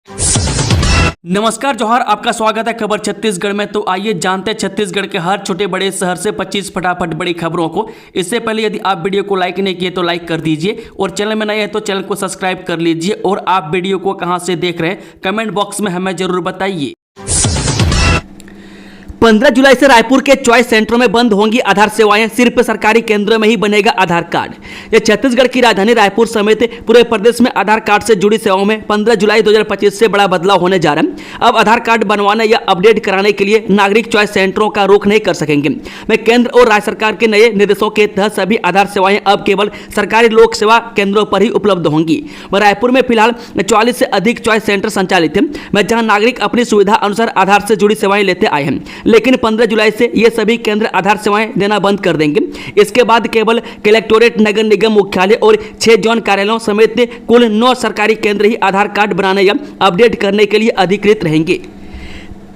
नमस्कार जोहार, आपका स्वागत है खबर छत्तीसगढ़ में। तो आइए जानते हैं छत्तीसगढ़ के हर छोटे बड़े शहर से 25 फटाफट बड़ी खबरों को। इससे पहले यदि आप वीडियो को लाइक नहीं किए तो लाइक कर दीजिए और चैनल में नए हैं तो चैनल को सब्सक्राइब कर लीजिए। और आप वीडियो को कहां से देख रहे हैं कमेंट बॉक्स में हमें जरूर बताइए। 15 जुलाई से रायपुर के चॉइस सेंटरों में बंद होंगी आधार सेवाएं, सिर्फ सरकारी केंद्रों में ही बनेगा आधार कार्ड। यह छत्तीसगढ़ की राजधानी रायपुर समेत पूरे प्रदेश में आधार कार्ड से जुड़ी सेवाओं में 15 जुलाई 2025 से बड़ा बदलाव होने जा रहा है। अब आधार कार्ड बनवाने या अपडेट कराने के लिए नागरिक चॉइस सेंटरों का रुख नहीं कर सकेंगे। में केंद्र और राज्य सरकार के नए निर्देशों के तहत सभी आधार सेवाएं अब केवल सरकारी लोक सेवा केंद्रों पर ही उपलब्ध होंगी। रायपुर में फिलहाल 44 से अधिक चॉइस सेंटर संचालित हैं, जहां नागरिक अपनी सुविधा अनुसार आधार से जुड़ी सेवाएं लेते आए हैं। लेकिन 15 जुलाई से ये सभी केंद्र आधार सेवाएं देना बंद कर देंगे। इसके बाद केवल कलेक्टोरेट, नगर निगम मुख्यालय और 6 जोन कार्यालयों समेत कुल 9 सरकारी केंद्र ही आधार कार्ड बनाने या अपडेट करने के लिए अधिकृत रहेंगे।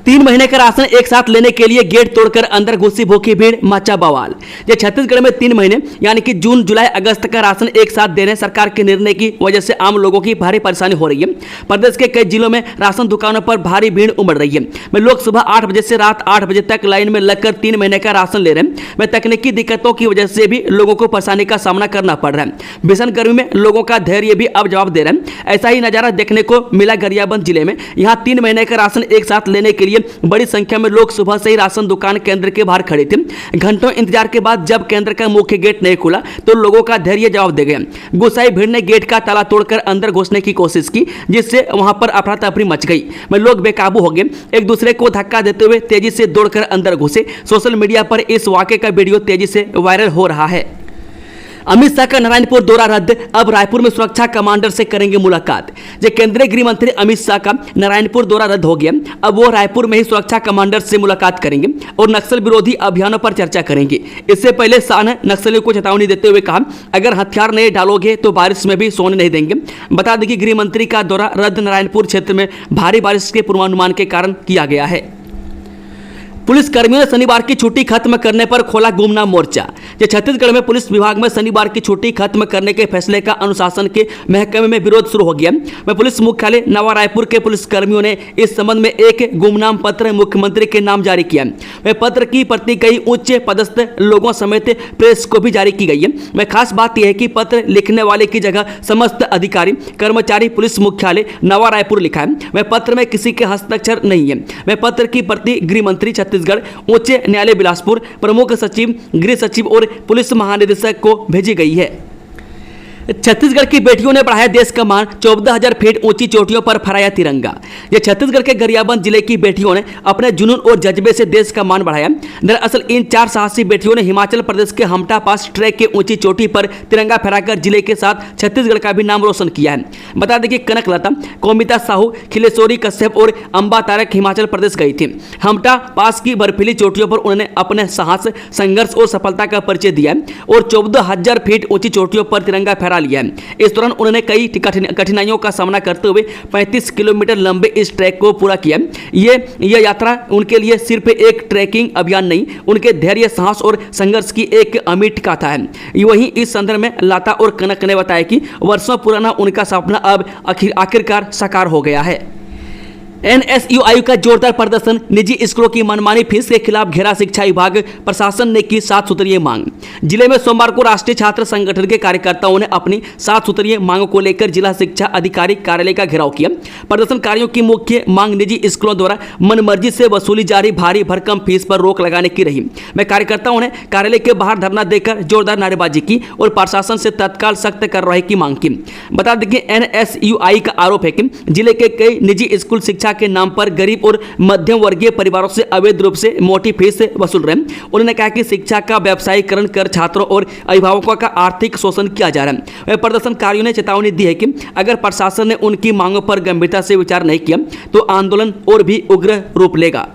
3 महीने का राशन एक साथ लेने के लिए गेट तोड़कर अंदर घुसी भूखी भीड़, मचा बवाल। ये छत्तीसगढ़ में 3 महीने यानी कि जून, जुलाई, अगस्त का राशन एक साथ देने सरकार के निर्णय की वजह से आम लोगों की भारी परेशानी हो रही है। प्रदेश के कई जिलों में राशन दुकानों पर भारी भीड़ उमड़ रही है। में लोग सुबह 8 बजे से रात 8 बजे तक लाइन में लगकर 3 महीने का राशन ले रहे हैं। में तकनीकी दिक्कतों की वजह से भी लोगों को परेशानी का सामना करना पड़ रहा है। भीषण गर्मी में लोगों का धैर्य भी अब जवाब दे रहे हैं। ऐसा ही नजारा देखने को मिला गरियाबंद जिले में। यहाँ 3 महीने का राशन एक साथ लेने के लिए बड़ी संख्या में लोग सुबह से ही राशन दुकान केंद्र के बाहर खड़े थे। घंटों इंतजार के बाद जब केंद्र का मुख्य गेट नहीं खुला तो लोगों का धैर्य जवाब दे गया। गुस्साई भीड़ ने गेट का ताला तोड़कर अंदर घुसने की कोशिश की, जिससे वहां पर अफरा तफरी मच गई। में लोग बेकाबू हो गए, एक दूसरे को धक्का देते हुए तेजी से दौड़कर अंदर घुसे। सोशल मीडिया पर इस वाकये का वीडियो तेजी से वायरल हो रहा है। अमित शाह का नारायणपुर दौरा रद्द, अब रायपुर में सुरक्षा कमांडर से करेंगे मुलाकात। जो केंद्रीय गृह मंत्री अमित शाह का नारायणपुर दौरा रद्द हो गया, अब वो रायपुर में ही सुरक्षा कमांडर से मुलाकात करेंगे और नक्सल विरोधी अभियानों पर चर्चा करेंगे। इससे पहले शाह ने नक्सलियों को चेतावनी देते हुए कहा, अगर हथियार नहीं डालोगे तो बारिश में भी सोने नहीं देंगे। बता दें कि गृह मंत्री का दौरा रद्द नारायणपुर क्षेत्र में भारी बारिश के पूर्वानुमान के कारण किया गया है। पुलिस कर्मियों ने शनिवार की छुट्टी खत्म करने पर खोला गुमनाम मोर्चा। ये छत्तीसगढ़ में पुलिस विभाग में शनिवार की छुट्टी खत्म करने के फैसले का अनुशासन के महकमे में विरोध शुरू हो गया। में पुलिस मुख्यालय नवा रायपुर के पुलिस कर्मियों ने इस संबंध में एक गुमनाम पत्र मुख्यमंत्री के नाम जारी किया। वह पत्र की प्रति कई उच्च पदस्थ लोगों समेत प्रेस को भी जारी की गई है। में खास बात यह है कि पत्र लिखने वाले की जगह समस्त अधिकारी कर्मचारी पुलिस मुख्यालय नवा रायपुर लिखा है। वह पत्र में किसी के हस्ताक्षर नहीं है। वह पत्र की प्रति गृह मंत्री छत्तीसगढ़ उच्च न्यायालय बिलासपुर, प्रमुख सचिव, गृह सचिव और पुलिस महानिदेशक को भेजी गई है। छत्तीसगढ़ की बेटियों ने बढ़ाया देश का मान, 14,000 फीट ऊंची चोटियों पर फहराया तिरंगा। यह छत्तीसगढ़ के गरियाबंद जिले की बेटियों ने अपने जुनून और जज्बे से देश का मान बढ़ाया। दरअसल इन 4 साहसी बेटियों ने हिमाचल प्रदेश के हमटा पास ट्रैक के ऊंची चोटी पर तिरंगा फहराकर जिले के साथ छत्तीसगढ़ का भी नाम रोशन किया है। बता दें कि कनकलता, कौमिता साहू, खिलेश्वरी कश्यप और अंबा तारक हिमाचल प्रदेश गई थी। हमटा पास की बर्फीली चोटियों पर उन्होंने अपने साहस, संघर्ष और सफलता का परिचय दिया और 14,000 फीट ऊंची चोटियों पर तिरंगा फहरा लिया है। इस दौरान उन्होंने कई कठिनाइयों का सामना करते हुए 35 किलोमीटर लंबे इस ट्रैक को पूरा किया। यह यात्रा उनके लिए सिर्फ एक ट्रैकिंग अभियान नहीं, उनके धैर्य, साहस और संघर्ष की एक अमिट गाथा है। वहीं इस संदर्भ में लता और कनक ने बताया कि वर्षों पुराना उनका सपना अब आखिरकार साकार हो गया है। एनएसयूआई का जोरदार प्रदर्शन, निजी स्कूलों की मनमानी फीस के खिलाफ घेरा शिक्षा विभाग, प्रशासन ने की 7 सूत्रीय मांग। जिले में सोमवार को राष्ट्रीय छात्र संगठन के कार्यकर्ताओं ने अपनी 7 सूत्रीय मांगों को लेकर जिला शिक्षा अधिकारी कार्यालय का घेराव किया। प्रदर्शनकारियों की मुख्य मांग निजी स्कूलों द्वारा मनमर्जी से वसूली जा रही भारी भरकम फीस पर रोक लगाने की रही। में कार्यकर्ताओं ने कार्यालय के बाहर धरना देकर जोरदार नारेबाजी की और प्रशासन से तत्काल सख्त कार्रवाई की मांग की। बता दें कि एनएसयूआई का आरोप है कि जिले के कई निजी स्कूल शिक्षा के नाम पर गरीब और मध्यम वर्गीय परिवारों से अवैध रूप से मोटी फीस वसूल रहे हैं। उन्होंने कहा कि शिक्षा का व्यवसायीकरण कर छात्रों और अभिभावकों का आर्थिक शोषण किया जा रहा है। प्रदर्शनकारियों ने चेतावनी दी है कि अगर प्रशासन ने उनकी मांगों पर गंभीरता से विचार नहीं किया तो आंदोलन और भी उग्र रूप लेगा।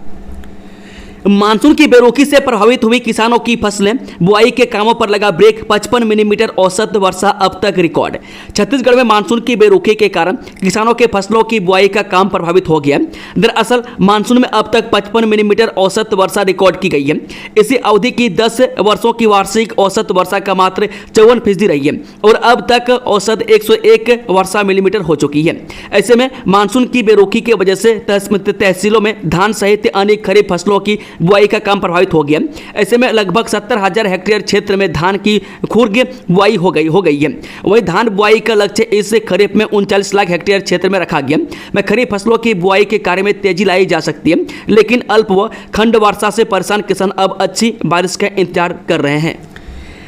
मानसून की बेरुखी से प्रभावित हुई किसानों की फसलें, बुआई के कामों पर लगा ब्रेक। 55 मिलीमीटर औसत वर्षा अब तक रिकॉर्ड। छत्तीसगढ़ में मानसून की बेरुखी के कारण किसानों के फसलों की बुआई का काम प्रभावित हो गया। दरअसल मानसून में अब तक 55 मिलीमीटर औसत वर्षा रिकॉर्ड की गई है। इसी अवधि की 10 वर्षों की वार्षिक औसत वर्षा का मात्र 54% रही है और अब तक औसत 101 वर्षा मिलीमीटर हो चुकी है। ऐसे में मानसून की बेरुखी की वजह से तहसीलों में धान सहित अन्य खरीफ फसलों की बुआई का काम प्रभावित हो गया। ऐसे में लगभग 70,000 हेक्टेयर क्षेत्र में धान की खुर्ग बुआई हो गई है। वहीं धान बुआई का लक्ष्य इस खरीफ में 39 लाख हेक्टेयर क्षेत्र में रखा गया। में खरीफ फसलों की बुआई के कार्य में तेजी लाई जा सकती है, लेकिन अल्प व खंड वर्षा से परेशान किसान अब अच्छी बारिश का इंतजार कर रहे हैं।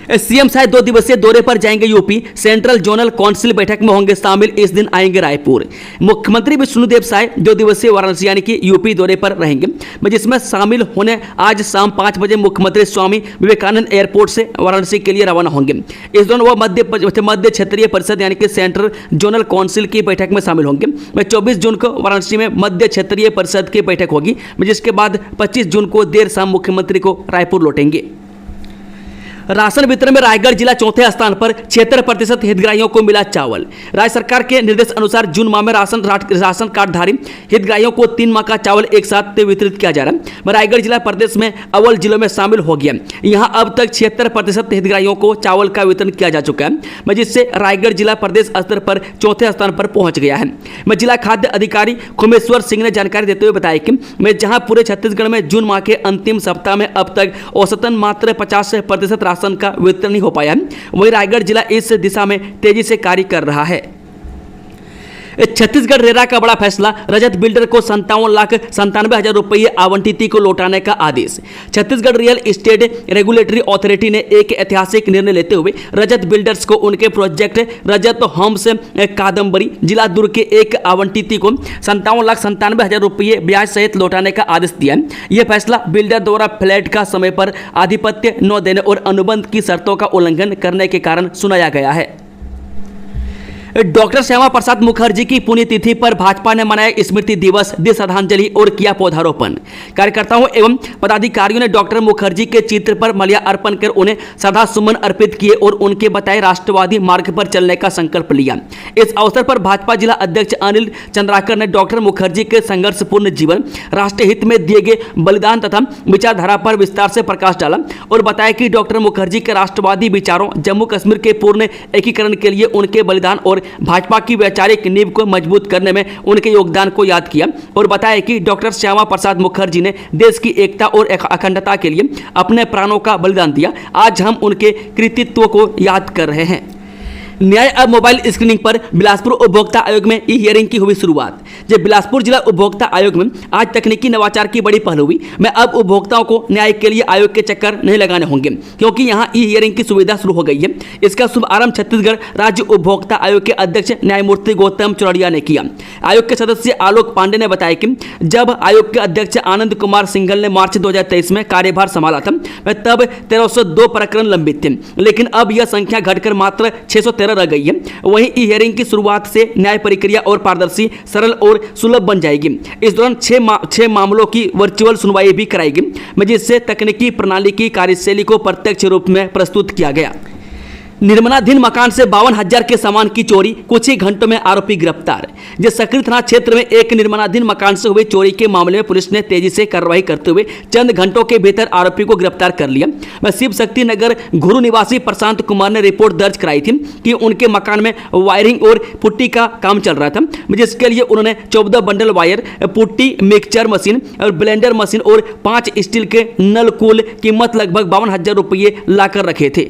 सीएम शायद 2 दिवसीय दौरे पर जाएंगे यूपी। सेंट्रल जोनल काउंसिल बैठक में होंगे शामिल। इस दिन आएंगे रायपुर। मुख्यमंत्री विष्णुदेव साय 2 दिवसीय वाराणसी यानी कि यूपी दौरे पर रहेंगे, जिसमें शामिल होने आज शाम 5 बजे मुख्यमंत्री स्वामी विवेकानंद एयरपोर्ट से वाराणसी के लिए रवाना होंगे। इस दौरान वह मध्य क्षेत्रीय परिषद यानी कि सेंट्रल जोनल काउंसिल की बैठक में शामिल होंगे। 24 जून को वाराणसी में मध्य क्षेत्रीय परिषद की बैठक होगी, जिसके बाद 25 जून को देर शाम मुख्यमंत्री को रायपुर लौटेंगे। राशन वितरण में रायगढ़ जिला चौथे स्थान पर। 76% हितग्राहियों को मिला चावल। राज्य सरकार के निर्देश अनुसार जून माह में राशन कार्डधारी हितग्राहियों को 3 माह का चावल एक साथ वितरित किया जा रहा है। रायगढ़ जिला प्रदेश में अव्वल जिलों में शामिल हो गया। यहां अब तक 76% हितग्राहियों को चावल का वितरण किया जा चुका है, जिससे रायगढ़ जिला प्रदेश स्तर पर चौथे स्थान पर पहुंच गया है। जिला खाद्य अधिकारी खुमेश्वर सिंह ने जानकारी देते हुए बताया कि जहां पूरे छत्तीसगढ़ में जून माह के अंतिम सप्ताह में अब तक औसतन मात्र 50% राशन का वितरण नहीं हो पाया है, वहीं रायगढ़ जिला इस दिशा में तेजी से कार्य कर रहा है। छत्तीसगढ़ रेरा का बड़ा फैसला। रजत बिल्डर को 57,97,000 रुपये आवंटित को लौटाने का आदेश। Chhattisgarh real estate regulatory authority ने एक ऐतिहासिक निर्णय लेते हुए रजत बिल्डर्स को उनके प्रोजेक्ट रजत होम्स कादम्बरी जिला दुर्ग के एक आवंटित को 57,97,000 रुपये ब्याज सहित लौटाने का आदेश दिया। यह फैसला बिल्डर द्वारा फ्लैट का समय पर आधिपत्य न देने और अनुबंध की शर्तों का उल्लंघन करने के कारण सुनाया गया है। डॉक्टर श्यामा प्रसाद मुखर्जी की पुण्यतिथि पर भाजपा ने मनाया स्मृति दिवस, दी श्रद्धांजलि और किया पौधारोपण। कार्यकर्ताओं एवं पदाधिकारियों ने डॉक्टर मुखर्जी के चित्र पर माल्या अर्पण कर उन्हें श्रद्धा सुमन अर्पित किए और उनके बताए राष्ट्रवादी मार्ग पर चलने का संकल्प लिया। इस अवसर पर भाजपा जिला अध्यक्ष अनिल चंद्राकर ने डॉक्टर मुखर्जी के संघर्षपूर्ण जीवन, राष्ट्र हित में दिए गए बलिदान तथा विचारधारा पर विस्तार से प्रकाश डाला और बताया कि डॉक्टर मुखर्जी के राष्ट्रवादी विचारों, जम्मू कश्मीर के पूर्ण एकीकरण के लिए उनके बलिदान और भाजपा की वैचारिक नींव को मजबूत करने में उनके योगदान को याद किया और बताया कि डॉक्टर श्यामा प्रसाद मुखर्जी ने देश की एकता और अखंडता के लिए अपने प्राणों का बलिदान दिया। आज हम उनके कृतित्व को याद कर रहे हैं। न्याय अब मोबाइल स्क्रीनिंग पर। बिलासपुर उपभोक्ता आयोग में ई हियरिंग की हुई शुरुआत। जब बिलासपुर जिला उपभोक्ता आयोग में आज तकनीकी नवाचार की बड़ी पहल हुई। मैं अब उपभोक्ताओं को न्याय के लिए आयोग के चक्कर नहीं लगाने होंगे, क्योंकि यहां ई हियरिंग की सुविधा शुरू हो गई है। इसका शुभारंभ छत्तीसगढ़ राज्य उपभोक्ता आयोग के अध्यक्ष न्यायमूर्ति गौतम चौड़िया ने किया। आयोग के सदस्य आलोक पांडे ने बताया कि जब आयोग के अध्यक्ष आनंद कुमार सिंघल ने मार्च 2023 में कार्यभार संभाला था, तब 1302 प्रकरण लंबित थे, लेकिन अब यह संख्या घटकर मात्र 613 रह गई है। वहीं ई हियरिंग की शुरुआत से न्याय प्रक्रिया और पारदर्शी, सरल और सुलभ बन जाएगी। इस दौरान 6 मामलों की वर्चुअल सुनवाई भी कराएगी, जिससे तकनीकी प्रणाली की कार्यशैली को प्रत्यक्ष रूप में प्रस्तुत किया गया। निर्माणाधीन मकान से 52,000 के सामान की चोरी, कुछ ही घंटों में आरोपी गिरफ्तार। सकरी थाना क्षेत्र में एक निर्माणाधीन मकान से हुई चोरी के मामले में पुलिस ने तेजी से कार्रवाई करते हुए चंद घंटों के भीतर आरोपी को गिरफ्तार कर लिया। शिव शक्ति नगर घुरु निवासी प्रशांत कुमार ने रिपोर्ट दर्ज कराई थी कि उनके मकान में वायरिंग और पुट्टी का काम चल रहा था, जिसके लिए उन्होंने 14 bundle wire, putty, mixture machine और ब्लेंडर मशीन और 5 स्टील के नल कुल कीमत लगभग 52,000 रुपये लाकर रखे थे।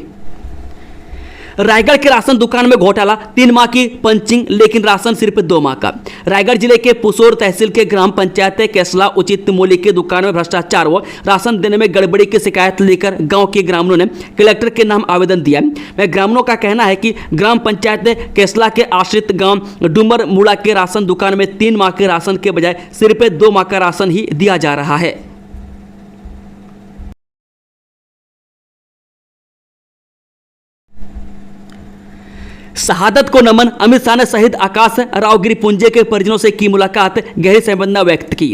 रायगढ़ के राशन दुकान में घोटाला, 3 माह की पंचिंग लेकिन राशन सिर्फ 2 माह का। रायगढ़ जिले के पुसोर तहसील के ग्राम पंचायत केसला उचित मूल्य की दुकान में भ्रष्टाचार व राशन देने में गड़बड़ी की शिकायत लेकर गांव के ग्रामीणों ने कलेक्टर के नाम आवेदन दिया। ग्रामीणों का कहना है कि ग्राम पंचायत केसला के आश्रित गांव डूमर मुड़ा के राशन दुकान में 3 माह के राशन के बजाय सिर्फ 2 माह का राशन ही दिया जा रहा है। शहादत को नमन। अमित शाह ने शहीद आकाश राव गिरिपुंजे के परिजनों से की मुलाकात, गहरी संवेदना व्यक्त की।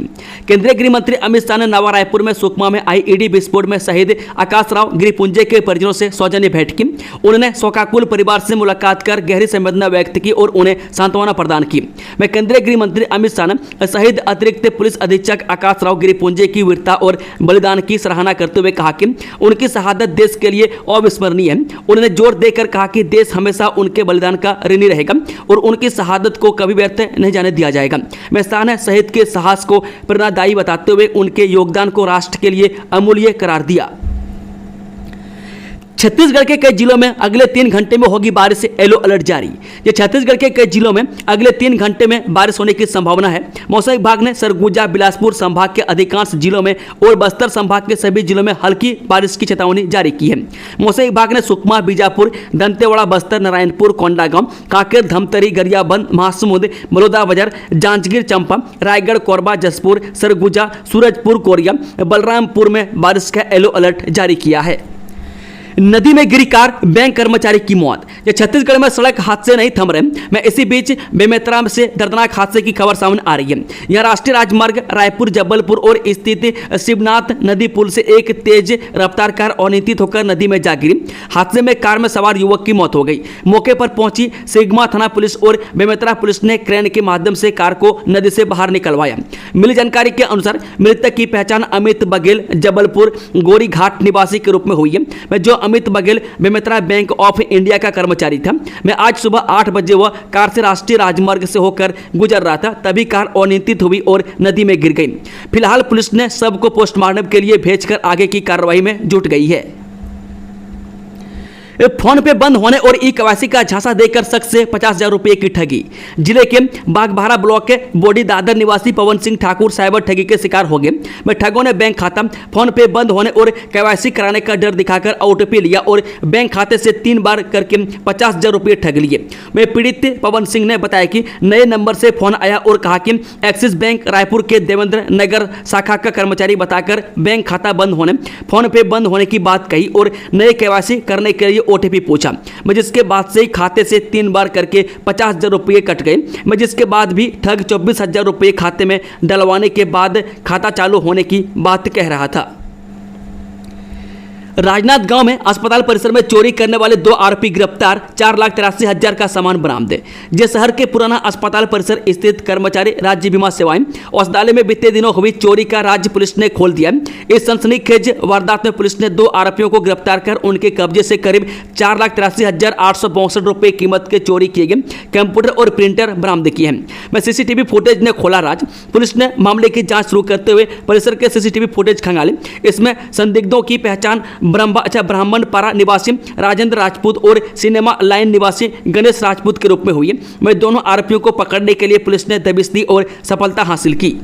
केंद्रीय गृह मंत्री अमित शाह ने नवा रायपुर में सुकमा में आईईडी विस्फोट में शहीद आकाश राव गिरिपुंजे के परिजनों से सौजन्य भेंट की। उन्होंने शोकाकुल परिवार से मुलाकात कर गहरी संवेदना व्यक्त की और उन्हें सांत्वना प्रदान की। मैं केंद्रीय गृह मंत्री अमित शाह ने शहीद अतिरिक्त पुलिस अधीक्षक आकाश राव गिरिपुंजे की वीरता और बलिदान की सराहना करते हुए कहा कि उनकी शहादत देश के लिए अविस्मरणीय है। उन्होंने जोर देकर कहा कि देश हमेशा उनके बलिदान का ऋणी रहेगा और उनकी शहादत को कभी व्यर्थ नहीं जाने दिया जाएगा। मैं शाह ने शहीद के साहस को प्रेरणादायी बताते हुए उनके योगदान को राष्ट्र के लिए अमूल्य करार दिया। छत्तीसगढ़ के कई जिलों में अगले 3 घंटे में होगी बारिश से येलो अलर्ट जारी। ये छत्तीसगढ़ के कई जिलों में अगले 3 घंटे में बारिश होने की संभावना है। मौसम विभाग ने सरगुजा बिलासपुर संभाग के अधिकांश जिलों में और बस्तर संभाग के सभी जिलों में हल्की बारिश की चेतावनी जारी की है। मौसम विभाग ने सुकमा, बीजापुर, दंतेवाड़ा, बस्तर, नारायणपुर, कोंडागांव, कांकेर, धमतरी, गरियाबंद, महासमुंद, बलौदाबाजार, जांजगीर चांपा, रायगढ़, कोरबा, जसपुर, सरगुजा, सूरजपुर, कोरिया, बलरामपुर में बारिश का येलो अलर्ट जारी किया है। नदी में गिरी कार, बैंक कर्मचारी की मौत। ये छत्तीसगढ़ में सड़क हादसे नहीं थम रहे। मैं इसी बीच बेमेतरा से दर्दनाक हादसे की खबर सामने आ रही है। यह राष्ट्रीय राजमार्ग रायपुर जबलपुर और स्थित शिवनाथ नदी पुल से एक तेज रफ्तार कार अनियंत्रित होकर नदी में जा गिरी। हादसे में कार में सवार युवक की मौत हो गई। मौके पर पहुंची सिग्मा थाना पुलिस और बेमेतरा पुलिस ने क्रेन के माध्यम से कार को नदी से बाहर निकलवाया। मिली जानकारी के अनुसार मृतक की पहचान अमित बघेल जबलपुर गोरी घाट निवासी के रूप में हुई है। जो Amit Baghel Bemetara bank of India का कर्मचारी था। मैं आज सुबह 8 बजे वह कार से राष्ट्रीय राजमार्ग से होकर गुजर रहा था, तभी कार अनियंत्रित हुई और नदी में गिर गई। फिलहाल पुलिस ने शव को पोस्टमार्टम के लिए भेजकर आगे की कार्रवाई में जुट गई है। फोन पे बंद होने और ई-केवाईसी का झांसा देकर शख्स से 50,000 रुपये की ठगी। जिले के बागबाहरा ब्लॉक के बोडी दादर निवासी पवन सिंह ठाकुर साइबर ठगी के शिकार हो गए। में ठगों ने बैंक खाता फोन पे बंद होने और केवाईसी कराने का डर दिखाकर ओटीपी लिया और बैंक खाते से 3 बार करके 50,000 रुपये ठग लिए। में पीड़ित पवन सिंह ने बताया कि नए नंबर से फोन आया और कहा कि एक्सिस बैंक रायपुर के देवेंद्र नगर शाखा का कर्मचारी बताकर बैंक खाता बंद होने, फोन पे बंद होने की बात कही और नए केवाईसी करने के लिए ओटीपी पूछा। मैं जिसके बाद से ही खाते से 3 बार करके 50,000 रुपये कट गए। मैं जिसके बाद भी ठग 24,000 रुपये खाते में डलवाने के बाद खाता चालू होने की बात कह रहा था। राजनांदगांव में अस्पताल परिसर में चोरी करने वाले 2 आरोपी गिरफ्तार, 4,83,000 का सामान बरामद। जे शहर के पुराना अस्पताल परिसर स्थित कर्मचारी राज्य बीमा सेवाएं औषधालय में बीते दिनों हुई चोरी का राज्य पुलिस ने खोल दिया। इस सनसनीखेज वारदात में पुलिस ने 2 आरोपियों को गिरफ्तार कर उनके कब्जे से करीब 4,83,862 रुपये कीमत के चोरी किए गए कंप्यूटर और प्रिंटर बरामद किए हैं। मैं सीसीटीवी फुटेज ने खोला राज। पुलिस ने मामले की जांच शुरू करते हुए परिसर के सीसीटीवी फुटेज खंगाले। इसमें संदिग्धों की पहचान ब्राह्मणपारा निवासी राजेंद्र राजपूत और सिनेमा लाइन निवासी गणेश राजपूत के रूप में हुई है। मैं दोनों आरोपियों को पकड़ने के लिए पुलिस ने दबिश दी और सफलता हासिल की।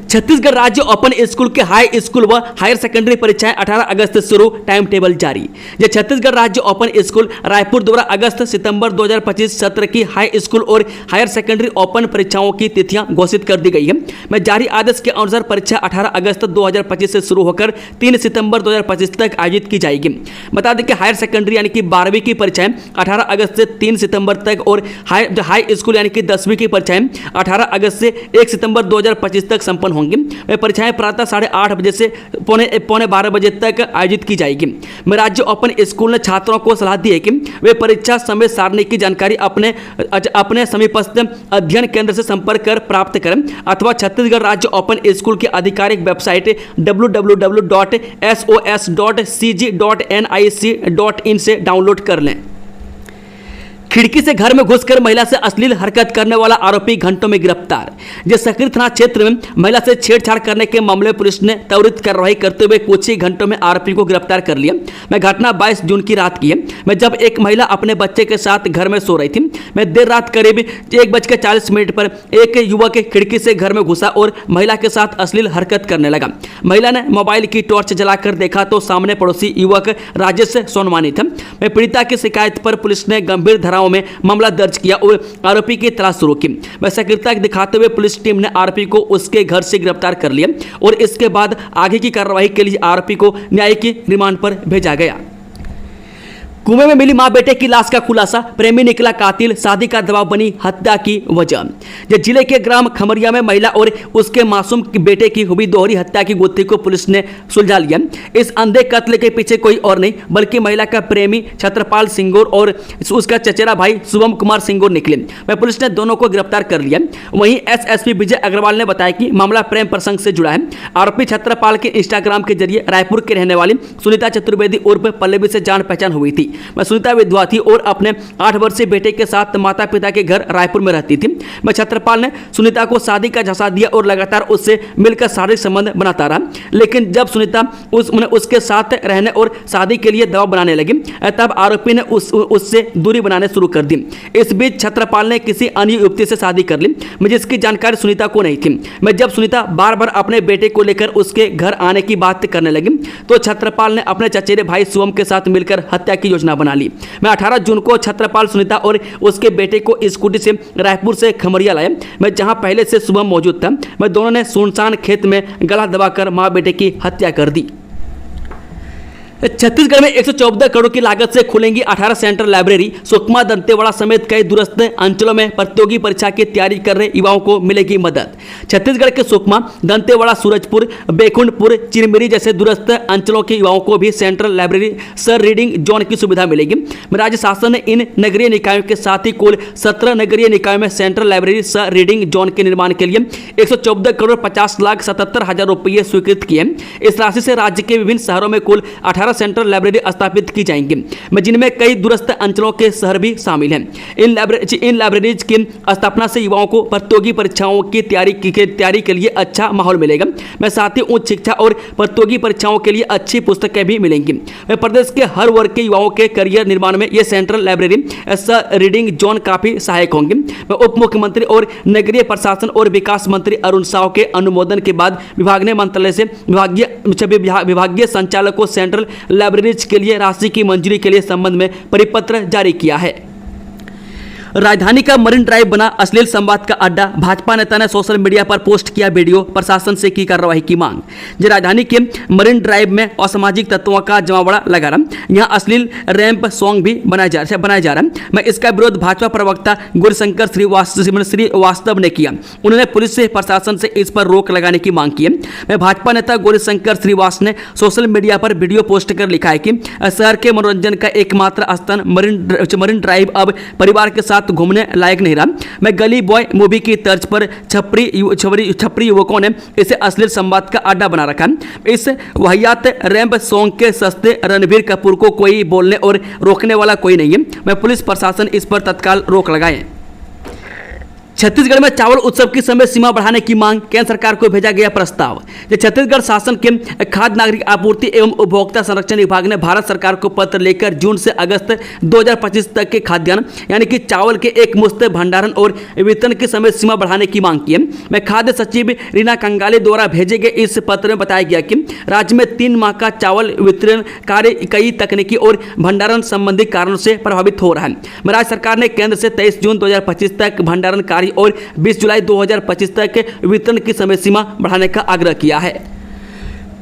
छत्तीसगढ़ राज्य ओपन स्कूल के हाई स्कूल व हायर सेकेंडरी परीक्षाएं 18 अगस्त से शुरू, टाइम टेबल जारी। यह छत्तीसगढ़ राज्य ओपन स्कूल रायपुर द्वारा अगस्त सितंबर 2025 सत्र की हाई स्कूल और हायर सेकेंडरी ओपन परीक्षाओं की तिथियां घोषित कर दी गई है। मैं जारी आदेश के अनुसार परीक्षा 18 अगस्त 2025 से शुरू होकर 3 सितंबर 2025 तक आयोजित की जाएगी। बता दें कि हायर सेकेंडरी यानी कि 12वीं की परीक्षाएं 18 अगस्त से 3 सितंबर तक और हाई स्कूल यानी कि 10वीं की परीक्षाएं 18 अगस्त से 1 सितंबर 2025 तक संपन्न होंगी। वे परीक्षाएं प्रातः 8:30 बजे से पौने 12 बजे तक आयोजित की जाएगी। मैं राज्य ओपन स्कूल ने छात्रों को सलाह दी है कि वे परीक्षा समय सारणी की जानकारी अपने समीपस्थ अध्ययन केंद्र से संपर्क कर प्राप्त करें अथवा छत्तीसगढ़ राज्य ओपन स्कूल की आधिकारिक वेबसाइट www.sos.cg.nic.in से डाउनलोड कर लें। खिड़की से घर में घुसकर महिला से अश्लील हरकत करने वाला आरोपी घंटों में गिरफ्तार। सकरी थाना क्षेत्र में महिला से छेड़छाड़ करने के मामले में पुलिस ने त्वरित कार्रवाई करते हुए कुछ ही घंटों में आरोपी को गिरफ्तार कर लिया। मैं घटना 22 जून की रात की है। मैं जब एक महिला अपने बच्चे के साथ घर में सो रही थी। मैं देर रात करीब 1:40 पर एक युवक खिड़की से घर में घुसा और महिला के साथ अश्लील हरकत करने लगा। महिला ने मोबाइल की टॉर्च जलाकर देखा तो सामने पड़ोसी युवक राजेश सोनवानी था। मैं पीड़िता की शिकायत पर पुलिस ने गंभीर धाराओं में मामला दर्ज किया और आरोपी की तलाश शुरू की। वह सक्रियता दिखाते हुए पुलिस टीम ने आरोपी को उसके घर से गिरफ्तार कर लिया और इसके बाद आगे की कार्रवाई के लिए आरोपी को न्यायिक रिमांड पर भेजा गया। कुएं में मिली मां बेटे की लाश का खुलासा, प्रेमी निकला कातिल, शादी का दबाव बनी हत्या की वजह। जिले के ग्राम खमरिया में महिला और उसके मासूम बेटे की हुई दोहरी हत्या की गुत्थी को पुलिस ने सुलझा लिया। इस अंधे कत्ल के पीछे कोई और नहीं बल्कि महिला का प्रेमी छत्रपाल सिंगोर और उसका चचेरा भाई शुभम कुमार सिंगोर निकले। वह पुलिस ने दोनों को गिरफ्तार कर लिया। वहीं एसएसपी विजय अग्रवाल ने बताया कि मामला प्रेम प्रसंग से जुड़ा है। आरोपी छत्रपाल के इंस्टाग्राम के जरिए रायपुर के रहने वाली सुनीता चतुर्वेदी उर्फ पल्लवी से जान पहचान हुई थी। मैं सुनीता विधवा थी और अपने 8 वर्षीय बेटे के साथ माता पिता के घर रायपुर में रहती थी। मैं छत्रपाल ने सुनीता को शादी का झांसा दिया और लगातार उससे मिलकर शारीरिक संबंध बनाता रहा, लेकिन जब सुनीता उसके साथ रहने और शादी के लिए दबाव बनाने लगी तब आरोपी ने उससे दूरी बनाने शुरू कर दी। इस बीच छत्रपाल ने किसी अन्य युवती से शादी कर ली, मुझे इसकी जानकारी सुनीता को नहीं थी। मैं जब सुनीता बार बार अपने बेटे को लेकर उसके घर आने की बात करने लगी तो छत्रपाल ने अपने चचेरे भाई शुभम के साथ मिलकर हत्या की योजना बना ली। मैं 18 जून को छत्रपाल सुनीता और उसके बेटे को स्कूटी से रायपुर से खमरिया लाया। मैं जहां पहले से शुभम मौजूद था। मैं दोनों ने सुनसान खेत में गला दबाकर मां बेटे की हत्या कर दी। छत्तीसगढ़ में 114 करोड़ की लागत से खुलेंगी 18 सेंटर लाइब्रेरी। सुकमा, दंतेवाड़ा समेत कई दूरस्थ अंचलों में प्रतियोगी परीक्षा की तैयारी कर रहे युवाओं को मिलेगी मदद। छत्तीसगढ़ के सुकमा, दंतेवाड़ा, सूरजपुर, बेकुंठपुर, चिरमिरी जैसे दूरस्थ अंचलों के युवाओं को भी central library sir reading zone की सुविधा मिलेगी। राज्य शासन ने इन नगरीय निकायों के साथ ही कुल 17 नगरीय निकायों में central library sir reading zone के निर्माण के लिए 114 करोड़ 50 लाख 77 हजार रुपये स्वीकृत किए। इस राशि से राज्य के विभिन्न शहरों में कुल 18 सेंट्रल लाइब्रेरी स्थापित की जाएंगी, जिनमें कई दूरस्थ अंचलों के शहर भी शामिल हैं। इन लाइब्रेरीज की स्थापना से युवाओं को प्रतियोगी परीक्षाओं की तैयारी के लिए अच्छा माहौल मिलेगा। मैं साथ ही उच्च शिक्षा और प्रतियोगी परीक्षाओं के लिए अच्छी पुस्तकें भी मिलेंगी। प्रदेश के हर वर्ग के युवाओं के करियर निर्माण में ये सेंट्रल लाइब्रेरी रीडिंग जोन काफी सहायक होंगे। उप मुख्यमंत्री और नगरीय प्रशासन और विकास मंत्री अरुण साव के अनुमोदन के बाद विभाग ने मंत्रालय से विभागीय संचालक को सेंट्रल लाइब्रेरीज के लिए राशि की मंजूरी के लिए संबंध में परिपत्र जारी किया है। राजधानी का मरीन ड्राइव बना अश्लील संवाद का अड्डा। भाजपा नेता ने सोशल मीडिया पर पोस्ट किया वीडियो, प्रशासन से की कार्रवाई की मांग। राजधानी के मरीन ड्राइव में असामाजिक तत्वों का जमावड़ा लगा रहा। यहां अश्लील रैंप सॉन्ग भी बनाया जा रहा है। मैं इसका विरोध भाजपा प्रवक्ता गौरीशंकर श्रीवास्तव ने किया। उन्होंने पुलिस से प्रशासन से इस पर रोक लगाने की मांग की है। मैं भाजपा नेता गौरीशंकर श्रीवास्तव ने सोशल मीडिया पर वीडियो पोस्ट कर लिखा है कि शहर के मनोरंजन का एकमात्र स्थान मरीन ड्राइव अब परिवार के साथ घूमने लायक नहीं रहा। मैं गली बॉय मूवी की तर्ज पर छपरी युवकों ने इसे अश्लील संवाद का अड्डा बना रखा। इस वाहियात रैंप सॉन्ग के सस्ते रणबीर कपूर को कोई बोलने और रोकने वाला कोई नहीं है। मैं पुलिस प्रशासन इस पर तत्काल रोक लगाए। छत्तीसगढ़ में चावल उत्सव की समय सीमा बढ़ाने की मांग, केंद्र सरकार को भेजा गया प्रस्ताव। छत्तीसगढ़ शासन के खाद्य नागरिक आपूर्ति एवं उपभोक्ता संरक्षण विभाग ने भारत सरकार को पत्र लेकर जून से अगस्त 2025 तक के खाद्यान्न यानी कि चावल के एक मुश्त भंडारण और वितरण की समय सीमा बढ़ाने की मांग की है। मैं खाद्य सचिव रीना कंगाले द्वारा भेजे गए इस पत्र में बताया गया कि राज्य में 3 माह का चावल वितरण कार्य कई तकनीकी और भंडारण संबंधी कारणों से प्रभावित हो रहा है। राज्य सरकार ने केंद्र से 23 जून 2025 तक भंडारण कार्य और 20 जुलाई 2025 तक वितरण की समय सीमा बढ़ाने का आग्रह किया है।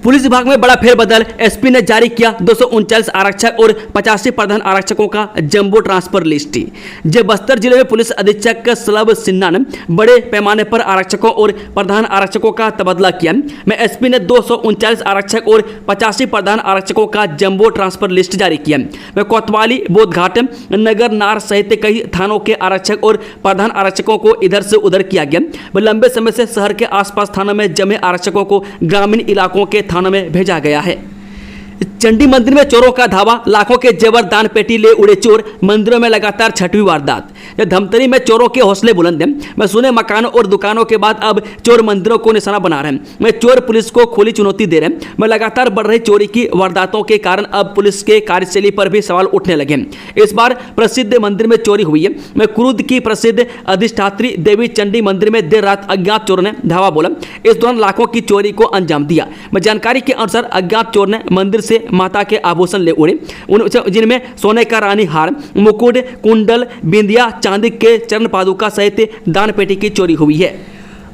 पुलिस विभाग में बड़ा फेरबदल, एसपी ने जारी किया 239 आरक्षक और 85 प्रधान आरक्षकों का जंबो ट्रांसफर लिस्ट। जब बस्तर जिले में पुलिस अधीक्षक सलभ सिन्हा ने बड़े पैमाने पर आरक्षकों और प्रधान आरक्षकों का तबादला किया। मैं एसपी ने 239 आरक्षक और 85 प्रधान आरक्षकों का जंबो ट्रांसफर लिस्ट जारी किया। मैं कोतवाली, बोधघाट, नगर नार सहित कई थानों के आरक्षक और प्रधान आरक्षकों को इधर से उधर किया गया। लंबे समय से शहर के आसपास थानों में जमे आरक्षकों को ग्रामीण इलाकों के थानों में भेजा गया है। चंडी मंदिर में चोरों का धावा, लाखों के जेवर दान पेटी ले उड़े चोर। मंदिरों में लगातार छठवीं वारदात। धमतरी में चोरों के हौसले बुलंद हैं। मैं सुने मकानों और दुकानों के बाद अब चोर मंदिरों को निशाना बना रहे हैं। मैं चोर पुलिस को खुली चुनौती दे रहे हैं। मैं लगातार बढ़ रही चोरी की वारदातों के कारण अब पुलिस के कार्यशैली पर भी सवाल उठने लगे हैं। इस बार प्रसिद्ध मंदिर में चोरी हुई है। मैं क्रुद की प्रसिद्ध अधिष्ठात्री देवी चंडी मंदिर में देर रात अज्ञात चोर ने धावा बोला। इस दौरान लाखों की चोरी को अंजाम दिया। मैं जानकारी के अनुसार अज्ञात चोर ने मंदिर से माता के आभूषण ले उड़े, जिनमें सोने का रानी हार, मुकुट, कुंडल, बिंदिया, चांदी के चरण पादुका सहित दान पेटी की चोरी हुई है।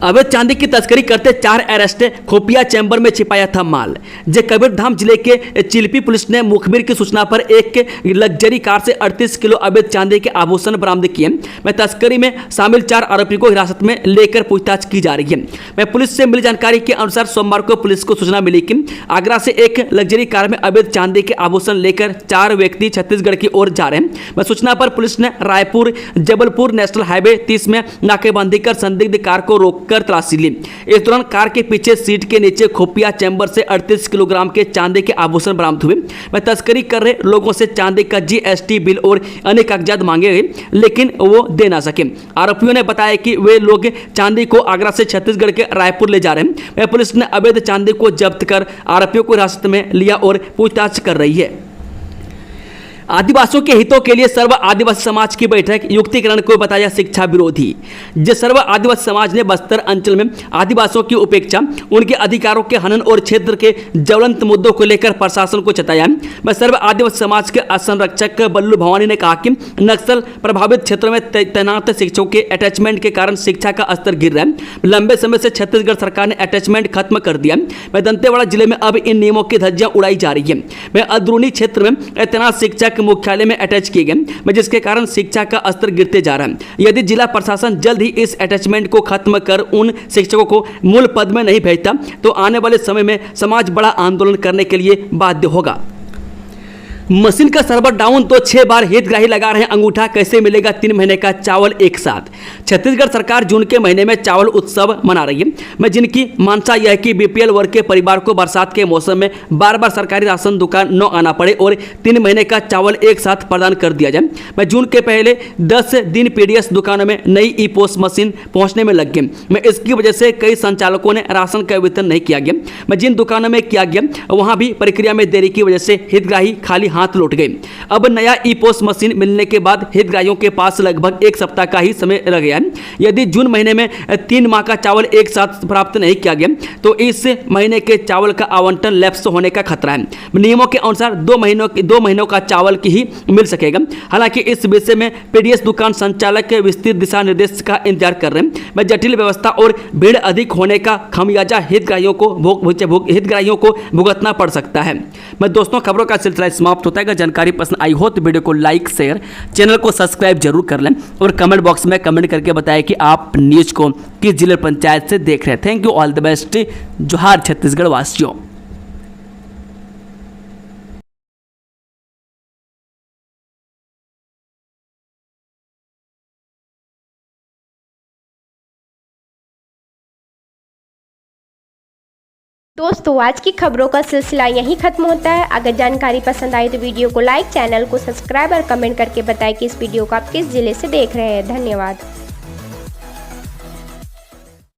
अवैध चांदी की तस्करी करते 4 अरेस्ट, खुफिया चैम्बर में छिपाया था माल। जे कबीरधाम जिले के चिल्पी पुलिस ने मुखबिर की सूचना पर एक लग्जरी कार से 38 किलो अवैध चांदी के आभूषण बरामद किए। मैं तस्करी में शामिल 4 आरोपी को हिरासत में लेकर पूछताछ की जा रही है। मैं पुलिस से मिली जानकारी के अनुसार सोमवार को पुलिस को सूचना मिली कि आगरा से एक लग्जरी कार में अवैध चांदी के आभूषण लेकर 4 व्यक्ति छत्तीसगढ़ की ओर जा रहे हैं। मैं सूचना पर पुलिस ने रायपुर जबलपुर नेशनल हाईवे 30 में नाकेबंदी कर संदिग्ध कार को रोककर तलाशी ली। इस दौरान कार के पीछे सीट के नीचे खुफिया चैम्बर से 38 किलोग्राम के चांदी के आभूषण बरामद हुए। मैं तस्करी कर रहे लोगों से चांदी का GST बिल और अन्य कागजात मांगे गए, लेकिन वो दे ना सके। आरोपियों ने बताया कि वे लोग चांदी को आगरा से छत्तीसगढ़ के रायपुर ले जा रहे हैं। वह पुलिस ने अवैध चांदी को जब्त कर आरोपियों को हिरासत में लिया और पूछताछ कर रही है। आदिवासियों के हितों के लिए सर्व आदिवासी समाज की बैठक, युक्तिकरण को बताया शिक्षा विरोधी। जिस सर्व आदिवासी समाज ने बस्तर अंचल में आदिवासियों की उपेक्षा, उनके अधिकारों के हनन और क्षेत्र के ज्वलंत मुद्दों को लेकर प्रशासन को चेताया। मैं सर्व आदिवासी समाज के संरक्षक बल्लू भवानी ने कहा कि नक्सल प्रभावित क्षेत्रों में तैनात शिक्षकों के अटैचमेंट के कारण शिक्षा का स्तर गिर रहा है। लंबे समय से छत्तीसगढ़ सरकार ने अटैचमेंट खत्म कर दिया। मैं दंतेवाड़ा जिले में अब इन नियमों की धज्जियां उड़ाई जा रही है। मैं अंदरूनी क्षेत्र में तैनात शिक्षक मुख्यालय में अटैच किए गए, जिसके कारण शिक्षा का स्तर गिरते जा रहा है। यदि जिला प्रशासन जल्द ही इस अटैचमेंट को खत्म कर उन शिक्षकों को मूल पद में नहीं भेजता तो आने वाले समय में समाज बड़ा आंदोलन करने के लिए बाध्य होगा। मशीन का सर्वर डाउन तो 6 बार हितग्राही लगा रहे अंगूठा, कैसे मिलेगा 3 महीने का चावल एक साथ। छत्तीसगढ़ सरकार जून के महीने में चावल उत्सव मना रही है, मैं जिनकी मानसा यह है कि BPL वर्ग के परिवार को बरसात के मौसम में बार बार सरकारी राशन दुकान न आना पड़े और 3 महीने का चावल एक साथ प्रदान कर दिया जाए। मैं जून के पहले 10 दिन PDS दुकानों में नई ई-पोस्ट मशीन पहुंचने में लग गए। मैं इसकी वजह से कई संचालकों ने राशन का वितरण नहीं किया गया। मैं जिन दुकानों में किया गया वहां भी प्रक्रिया में देरी की वजह से हितग्राही खाली हाथ लौट गए। अब नया ई-पोस्ट मशीन मिलने के बाद हितग्राहियों के पास लगभग 1 सप्ताह का ही समय रह गया है। यदि जून महीने में 3 माह का चावल एक साथ प्राप्त नहीं किया गया तो इस महीने के चावल का आवंटन लैप्स होने का खतरा है। नियमों के अनुसार 2 महीनों का चावल की ही मिल सकेगा। हालांकि इस विषय में PDS दुकान संचालक विस्तृत दिशा निर्देश का इंतजार कर रहे हैं। मैं जटिल व्यवस्था और भीड़ अधिक होने का खमियाजा हितग्राहियों को भुगतना पड़ सकता है। मैं दोस्तों, खबरों का सिलसिला समाप्त होता है। जानकारी पसंद आई हो तो वीडियो को लाइक, शेयर, चैनल को सब्सक्राइब जरूर कर लें और कमेंट बॉक्स में कमेंट करके बताएं कि आप न्यूज को किस जिला पंचायत से देख रहे हैं। Thank you, all the best. जोहार छत्तीसगढ़ वासियों। दोस्तों, आज की खबरों का सिलसिला यहीं खत्म होता है। अगर जानकारी पसंद आई तो वीडियो को लाइक, चैनल को सब्सक्राइब और कमेंट करके बताएं कि इस वीडियो को आप किस जिले से देख रहे हैं। धन्यवाद।